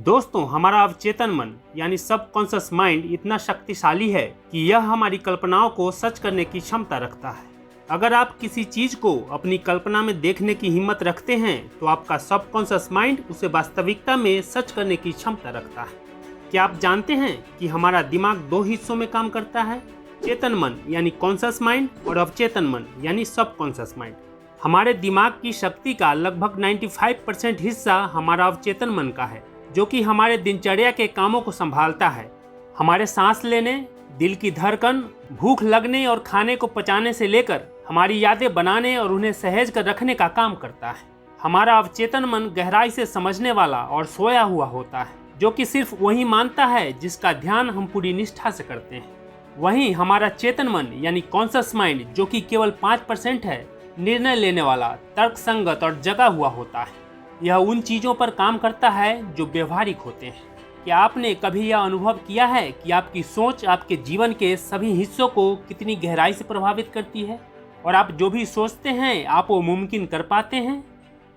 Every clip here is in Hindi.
दोस्तों, हमारा अवचेतन मन यानी सबकॉन्शियस माइंड इतना शक्तिशाली है कि यह हमारी कल्पनाओं को सच करने की क्षमता रखता है। अगर आप किसी चीज को अपनी कल्पना में देखने की हिम्मत रखते हैं तो आपका सबकॉन्शियस माइंड उसे वास्तविकता में सच करने की क्षमता रखता है। क्या आप जानते हैं कि हमारा दिमाग दो हिस्सों में काम करता है, चेतन मन यानी कॉन्शियस माइंड और अवचेतन मन यानी सबकॉन्शियस माइंड। हमारे दिमाग की शक्ति का लगभग 95% हिस्सा हमारा अवचेतन मन का है, जो कि हमारे दिनचर्या के कामों को संभालता है। हमारे सांस लेने, दिल की धड़कन, भूख लगने और खाने को पचाने से लेकर हमारी यादें बनाने और उन्हें सहेज कर रखने का काम करता है। हमारा अवचेतन मन गहराई से समझने वाला और सोया हुआ होता है, जो कि सिर्फ वही मानता है जिसका ध्यान हम पूरी निष्ठा से करते हैं। वहीं हमारा चेतन मन यानी कॉन्शियस माइंड, जो कि केवल 5% है, निर्णय लेने वाला, तर्कसंगत और जगा हुआ होता है। यह उन चीज़ों पर काम करता है जो व्यवहारिक होते हैं। क्या आपने कभी यह अनुभव किया है कि आपकी सोच आपके जीवन के सभी हिस्सों को कितनी गहराई से प्रभावित करती है और आप जो भी सोचते हैं आप वो मुमकिन कर पाते हैं?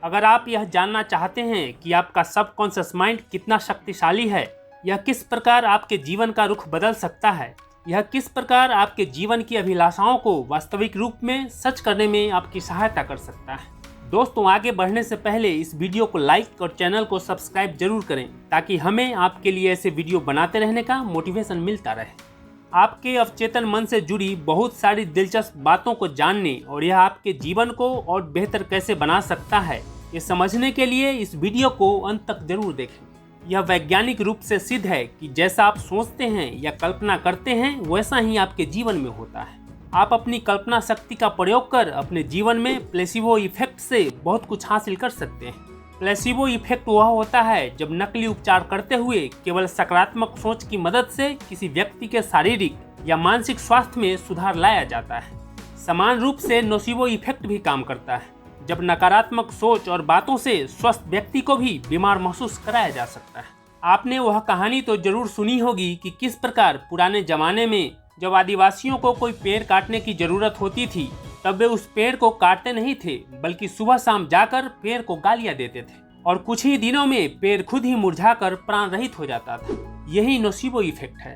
अगर आप यह जानना चाहते हैं कि आपका सबकॉन्शियस माइंड कितना शक्तिशाली है, यह किस प्रकार आपके जीवन का रुख बदल सकता है, यह किस प्रकार आपके जीवन की अभिलाषाओं को वास्तविक रूप में सच करने में आपकी सहायता कर सकता है। दोस्तों, आगे बढ़ने से पहले इस वीडियो को लाइक और चैनल को सब्सक्राइब जरूर करें, ताकि हमें आपके लिए ऐसे वीडियो बनाते रहने का मोटिवेशन मिलता रहे। आपके अवचेतन मन से जुड़ी बहुत सारी दिलचस्प बातों को जानने और यह आपके जीवन को और बेहतर कैसे बना सकता है, ये समझने के लिए इस वीडियो को अंत तक जरूर देखें। यह वैज्ञानिक रूप से सिद्ध है कि जैसा आप सोचते हैं या कल्पना करते हैं, वैसा ही आपके जीवन में होता है। आप अपनी कल्पना शक्ति का प्रयोग कर अपने जीवन में प्लेसिबो इफेक्ट से बहुत कुछ हासिल कर सकते हैं। प्लेसिबो इफेक्ट वह होता है जब नकली उपचार करते हुए केवल सकारात्मक सोच की मदद से किसी व्यक्ति के शारीरिक या मानसिक स्वास्थ्य में सुधार लाया जाता है। समान रूप से नोसिबो इफेक्ट भी काम करता है, जब नकारात्मक सोच और बातों से स्वस्थ व्यक्ति को भी बीमार महसूस कराया जा सकता है। आपने वह कहानी तो जरूर सुनी होगी कि किस प्रकार पुराने जमाने में जब आदिवासियों को कोई पेड़ काटने की जरूरत होती थी, तब वे उस पेड़ को काटते नहीं थे, बल्कि सुबह शाम जाकर पेड़ को गालियां देते थे और कुछ ही दिनों में पेड़ खुद ही मुरझाकर प्राण रहित हो जाता था। यही नोसिबो इफेक्ट है।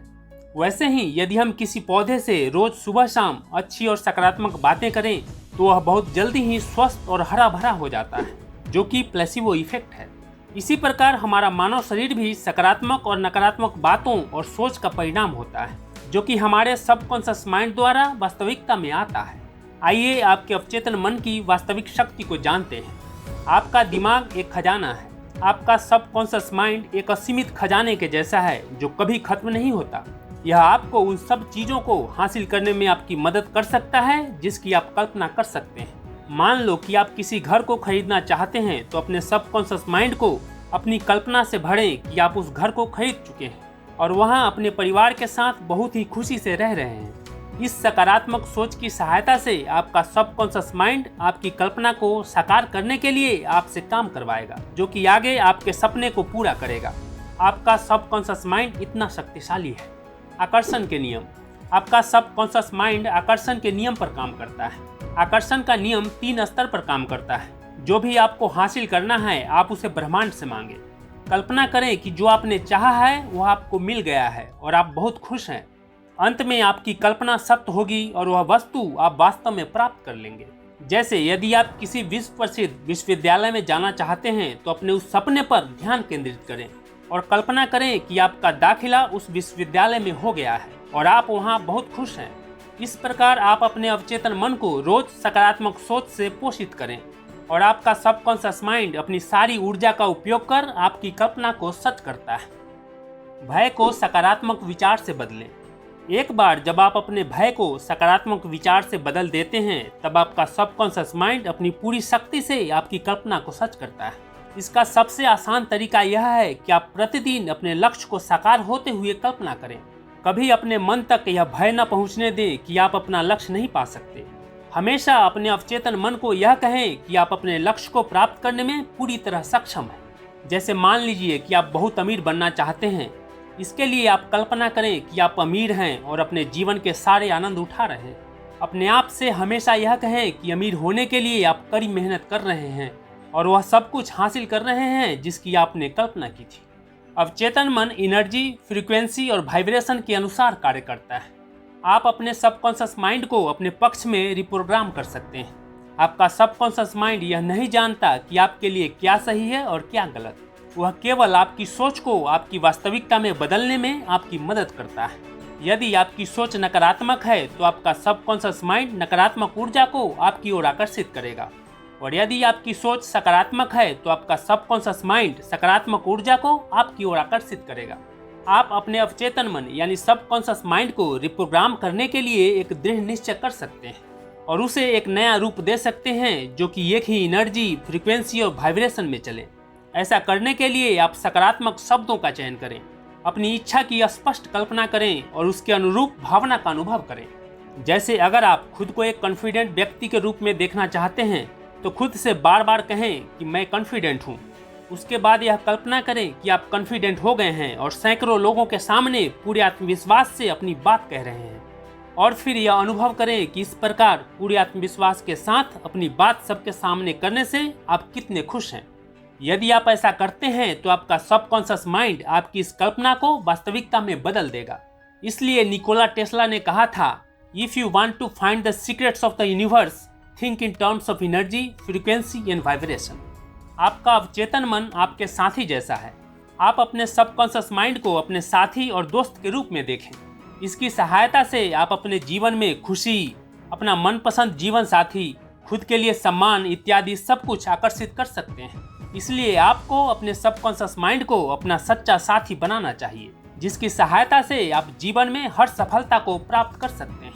वैसे ही यदि हम किसी पौधे से रोज सुबह शाम अच्छी और सकारात्मक बातें करें तो वह बहुत जल्दी ही स्वस्थ और हरा भरा हो जाता है, जो कि प्लेसिबो इफेक्ट है। इसी प्रकार हमारा मानव शरीर भी सकारात्मक और नकारात्मक बातों और सोच का परिणाम होता है, जो कि हमारे सबकॉन्शियस माइंड द्वारा वास्तविकता में आता है। आइए आपके अवचेतन मन की वास्तविक शक्ति को जानते हैं। आपका दिमाग एक खजाना है। आपका सबकॉन्शियस माइंड एक असीमित खजाने के जैसा है जो कभी खत्म नहीं होता। यह आपको उन सब चीजों को हासिल करने में आपकी मदद कर सकता है जिसकी आप कल्पना कर सकते हैं। मान लो कि आप किसी घर को खरीदना चाहते हैं, तो अपने सबकॉन्शियस माइंड को अपनी कल्पना से भरें कि आप उस घर को खरीद चुके हैं और वहां अपने परिवार के साथ बहुत ही खुशी से रह रहे हैं। इस सकारात्मक सोच की सहायता से आपका सबकॉन्शियस माइंड आपकी कल्पना को साकार करने के लिए आपसे काम करवाएगा, जो कि आगे आपके सपने को पूरा करेगा। आपका सबकॉन्शियस माइंड इतना शक्तिशाली है। आकर्षण के नियम। आपका सबकॉन्शियस माइंड आकर्षण के नियम पर काम करता है। आकर्षण का नियम 3 स्तर पर काम करता है। जो भी आपको हासिल करना है, आप उसे ब्रह्मांड से मांगे। कल्पना करें कि जो आपने चाहा है वह आपको मिल गया है और आप बहुत खुश हैं। अंत में आपकी कल्पना सत्य होगी और वह वस्तु आप वास्तव में प्राप्त कर लेंगे। जैसे यदि आप किसी विश्व प्रसिद्ध विश्वविद्यालय में जाना चाहते हैं, तो अपने उस सपने पर ध्यान केंद्रित करें और कल्पना करें कि आपका दाखिला उस विश्वविद्यालय में हो गया है और आप वहां बहुत खुश हैं। इस प्रकार आप अपने अवचेतन मन को रोज सकारात्मक सोच से पोषित करें और आपका सबकॉन्शियस माइंड अपनी सारी ऊर्जा का उपयोग कर आपकी कल्पना को सच करता है। भय को सकारात्मक विचार से बदलें। एक बार जब आप अपने भय को सकारात्मक विचार से बदल देते हैं, तब आपका सबकॉन्शियस माइंड अपनी पूरी शक्ति से आपकी कल्पना को सच करता है। इसका सबसे आसान तरीका यह है कि आप प्रतिदिन अपने लक्ष्य को साकार होते हुए कल्पना करें। कभी अपने मन तक यह भय न पहुंचने दें कि आप अपना लक्ष्य नहीं पा सकते। हमेशा अपने अवचेतन मन को यह कहें कि आप अपने लक्ष्य को प्राप्त करने में पूरी तरह सक्षम हैं। जैसे मान लीजिए कि आप बहुत अमीर बनना चाहते हैं। इसके लिए आप कल्पना करें कि आप अमीर हैं और अपने जीवन के सारे आनंद उठा रहे हैं। अपने आप से हमेशा यह कहें कि अमीर होने के लिए आप कड़ी मेहनत कर रहे हैं और वह सब कुछ हासिल कर रहे हैं जिसकी आपने कल्पना की थी। अवचेतन मन एनर्जी, फ्रीक्वेंसी और वाइब्रेशन के अनुसार कार्य करता है। आप अपने सबकॉन्शियस माइंड को अपने पक्ष में रिप्रोग्राम कर सकते हैं। आपका सबकॉन्शियस माइंड यह नहीं जानता कि आपके लिए क्या सही है और क्या गलत। वह केवल आपकी सोच को आपकी वास्तविकता में बदलने में आपकी मदद करता है। यदि आपकी सोच नकारात्मक है तो आपका सबकॉन्शियस माइंड नकारात्मक ऊर्जा को आपकी ओर आकर्षित करेगा, और यदि आपकी सोच सकारात्मक है तो आपका सबकॉन्शियस माइंड सकारात्मक ऊर्जा को आपकी ओर आकर्षित करेगा। आप अपने अवचेतन मन यानी सबकॉन्शियस माइंड को रिप्रोग्राम करने के लिए एक दृढ़ निश्चय कर सकते हैं और उसे एक नया रूप दे सकते हैं जो कि एक ही एनर्जी, फ्रीक्वेंसी और वाइब्रेशन में चले। ऐसा करने के लिए आप सकारात्मक शब्दों का चयन करें, अपनी इच्छा की स्पष्ट कल्पना करें और उसके अनुरूप भावना का अनुभव करें। जैसे अगर आप खुद को एक कॉन्फिडेंट व्यक्ति के रूप में देखना चाहते हैं तो खुद से बार बार कहें कि मैं कॉन्फिडेंट हूँ। उसके बाद यह कल्पना करें कि आप कॉन्फिडेंट हो गए हैं और सैकड़ों लोगों के सामने पूरे आत्मविश्वास से अपनी बात कह रहे हैं, और फिर यह अनुभव करें कि इस प्रकार पूरे आत्मविश्वास के साथ अपनी बात सबके सामने करने से आप कितने खुश हैं। यदि आप ऐसा करते हैं तो आपका सबकॉन्शियस माइंड आपकी इस कल्पना को वास्तविकता में बदल देगा। इसलिए निकोला टेस्ला ने कहा था, if you want to find the secrets of the universe, think in terms of energy, frequency and vibration. आपका अवचेतन मन आपके साथी जैसा है। आप अपने सबकॉन्शियस माइंड को अपने साथी और दोस्त के रूप में देखें। इसकी सहायता से आप अपने जीवन में खुशी, अपना मनपसंद जीवन साथी, खुद के लिए सम्मान इत्यादि सब कुछ आकर्षित कर सकते हैं। इसलिए आपको अपने सबकॉन्शियस माइंड को अपना सच्चा साथी बनाना चाहिए, जिसकी सहायता से आप जीवन में हर सफलता को प्राप्त कर सकते हैं।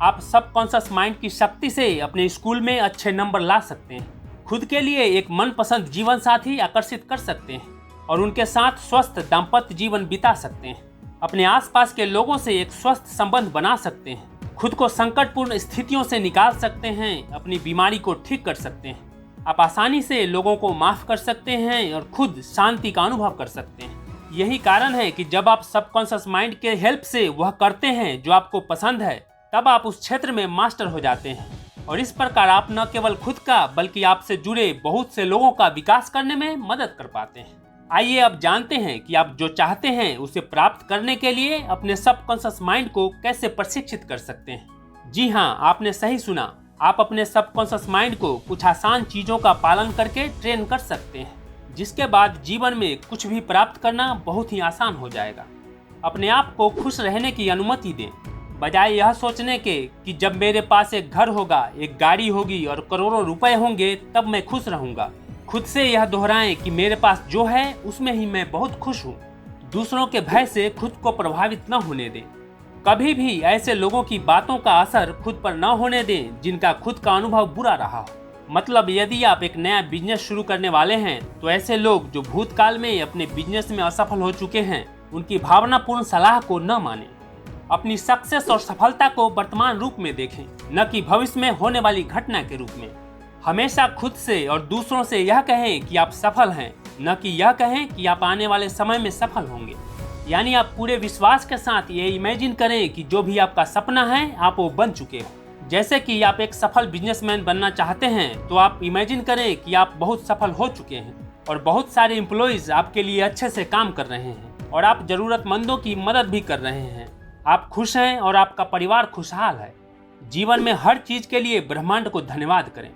आप सबकॉन्शियस माइंड की शक्ति से अपने स्कूल में अच्छे नंबर ला सकते हैं, खुद के लिए एक मनपसंद जीवन साथी आकर्षित कर सकते हैं और उनके साथ स्वस्थ दाम्पत्य जीवन बिता सकते हैं। अपने आसपास के लोगों से एक स्वस्थ संबंध बना सकते हैं, खुद को संकटपूर्ण स्थितियों से निकाल सकते हैं, अपनी बीमारी को ठीक कर सकते हैं। आप आसानी से लोगों को माफ कर सकते हैं और खुद शांति का अनुभव कर सकते हैं। यही कारण है कि जब आप सबकॉन्शियस माइंड के हेल्प से वह करते हैं जो आपको पसंद है, तब आप उस क्षेत्र में मास्टर हो जाते हैं और इस प्रकार आप न केवल खुद का बल्कि आपसे जुड़े बहुत से लोगों का विकास करने में मदद कर पाते हैं। आइए अब जानते हैं कि आप जो चाहते हैं उसे प्राप्त करने के लिए अपने सबकॉन्शियस माइंड को कैसे प्रशिक्षित कर सकते हैं। जी हाँ, आपने सही सुना। आप अपने सबकॉन्शियस माइंड को कुछ आसान चीजों का पालन करके ट्रेन कर सकते हैं, जिसके बाद जीवन में कुछ भी प्राप्त करना बहुत ही आसान हो जाएगा। अपने आप को खुश रहने की अनुमति दें, बजाय यह सोचने के कि जब मेरे पास एक घर होगा, एक गाड़ी होगी और करोड़ों रुपए होंगे तब मैं खुश रहूंगा। खुद से यह दोहराएं कि मेरे पास जो है उसमें ही मैं बहुत खुश हूँ। दूसरों के भय से खुद को प्रभावित न होने दें। कभी भी ऐसे लोगों की बातों का असर खुद पर न होने दें जिनका खुद का अनुभव बुरा रहा हो। मतलब यदि आप एक नया बिजनेस शुरू करने वाले हैं तो ऐसे लोग जो भूतकाल में अपने बिजनेस में असफल हो चुके हैं, उनकी भावनापूर्ण सलाह को न मानें। अपनी सक्सेस और सफलता को वर्तमान रूप में देखें, न कि भविष्य में होने वाली घटना के रूप में। हमेशा खुद से और दूसरों से यह कहें कि आप सफल हैं, न कि यह कहें कि आप आने वाले समय में सफल होंगे। यानी आप पूरे विश्वास के साथ ये इमेजिन करें कि जो भी आपका सपना है आप वो बन चुके हो। जैसे कि आप एक सफल बिजनेसमैन बनना चाहते हैं तो आप इमेजिन करें कि आप बहुत सफल हो चुके हैं और बहुत सारे एम्प्लॉइज आपके लिए अच्छे से काम कर रहे हैं और आप जरूरतमंदों की मदद भी कर रहे हैं। आप खुश हैं और आपका परिवार खुशहाल है। जीवन में हर चीज के लिए ब्रह्मांड को धन्यवाद करें।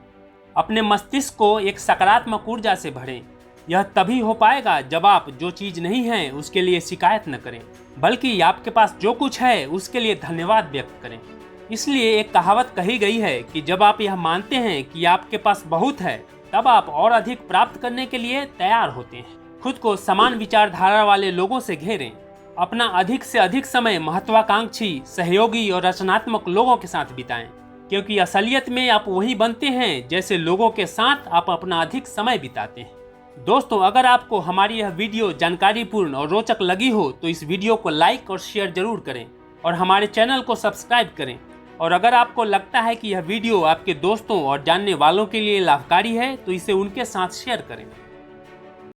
अपने मस्तिष्क को एक सकारात्मक ऊर्जा से भरें। यह तभी हो पाएगा जब आप जो चीज नहीं है उसके लिए शिकायत न करें, बल्कि आपके पास जो कुछ है उसके लिए धन्यवाद व्यक्त करें। इसलिए एक कहावत कही गई है कि जब आप यह मानते हैं कि आपके पास बहुत है, तब आप और अधिक प्राप्त करने के लिए तैयार होते हैं। खुद को समान विचारधारा वाले लोगों से घेरें। अपना अधिक से अधिक समय महत्वाकांक्षी, सहयोगी और रचनात्मक लोगों के साथ बिताएं, क्योंकि असलियत में आप वही बनते हैं जैसे लोगों के साथ आप अपना अधिक समय बिताते हैं। दोस्तों, अगर आपको हमारी यह वीडियो जानकारीपूर्ण और रोचक लगी हो तो इस वीडियो को लाइक और शेयर जरूर करें और हमारे चैनल को सब्सक्राइब करें। और अगर आपको लगता है कि यह वीडियो आपके दोस्तों और जानने वालों के लिए लाभकारी है तो इसे उनके साथ शेयर करें।